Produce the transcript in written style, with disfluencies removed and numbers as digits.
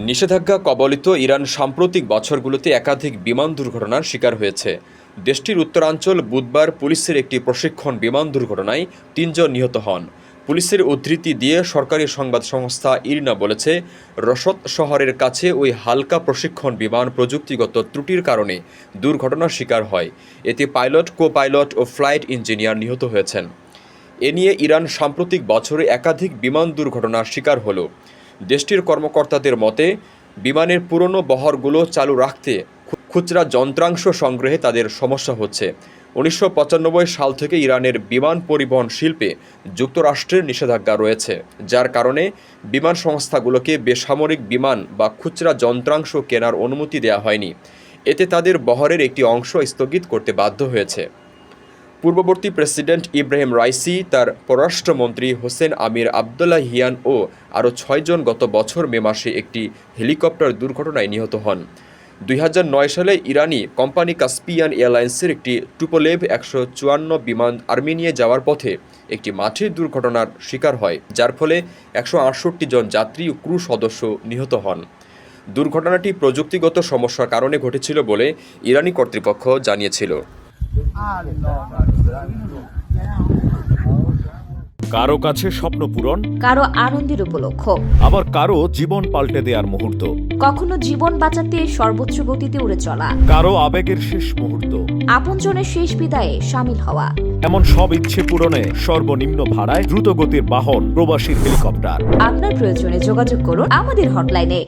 নিষেধাজ্ঞা কবলিত ইরান সাম্প্রতিক বছরগুলোতে একাধিক বিমান দুর্ঘটনার শিকার হয়েছে। দেশটির উত্তরাঞ্চল বুধবার পুলিশের একটি প্রশিক্ষণ বিমান দুর্ঘটনায় ৩ জন নিহত হন। পুলিশের উদ্ধৃতি দিয়ে সরকারি সংবাদ সংস্থা ইরনা বলেছে, রসদ শহরের কাছে ওই হালকা প্রশিক্ষণ বিমান প্রযুক্তিগত ত্রুটির কারণে দুর্ঘটনার শিকার হয়। এতে পাইলট, কো পাইলট ও ফ্লাইট ইঞ্জিনিয়ার নিহত হয়েছেন। এ নিয়ে ইরান সাম্প্রতিক বছরে একাধিক বিমান দুর্ঘটনার শিকার হলো। দেশটির কর্মকর্তাদের মতে, বিমানের পুরনো বহরগুলো চালু রাখতে খুচরা যন্ত্রাংশ সংগ্রহে তাদের সমস্যা হচ্ছে। ১৯৯৫ সাল থেকে ইরানের বিমান পরিবহন শিল্পে যুক্তরাষ্ট্রের নিষেধাজ্ঞা রয়েছে, যার কারণে বিমান সংস্থাগুলোকে বেসামরিক বিমান বা খুচরা যন্ত্রাংশ কেনার অনুমতি দেওয়া হয়নি। এতে তাদের বহরের একটি অংশ স্থগিত করতে বাধ্য হয়েছে। পূর্ববর্তী প্রেসিডেন্ট ইব্রাহিম রাইসি, তার পররাষ্ট্রমন্ত্রী হোসেন আমির আবদুল্লাহিয়ান ও আরও ৬ জন গত বছর মে মাসে একটি হেলিকপ্টার দুর্ঘটনায় নিহত হন। ২০০৯ সালে ইরানি কোম্পানি কাস্পিয়ান এয়ারলাইন্সের একটি টুপোলেভ ১৫৪ বিমান আর্মেনিয়া যাওয়ার পথে একটি মাঠে দুর্ঘটনার শিকার হয়, যার ফলে ১৬৮ জন যাত্রী ও ক্রু সদস্য নিহত হন। দুর্ঘটনাটি প্রযুক্তিগত সমস্যার কারণে ঘটেছিল বলে ইরানি কর্তৃপক্ষ জানিয়েছিল। কারো কাছে স্বপ্ন পূরণ, কারো আনন্দের উপলক্ষ, আবার কারো জীবন পাল্টে দেওয়ার মুহূর্ত, কখনো জীবন বাঁচাতে সর্বোচ্চ গতিতে উড়ে চলা, কারো আবেগের শেষ মুহূর্ত, আপনজনের শেষ বিদায়ে শামিল হওয়া। এমন সব ইচ্ছে পূরণে সর্বনিম্ন ভাড়ায় দ্রুতগতির বাহন প্রবাসী হেলিকপ্টার। আপনার প্রয়োজনে যোগাযোগ করুন আমাদের হটলাইনে।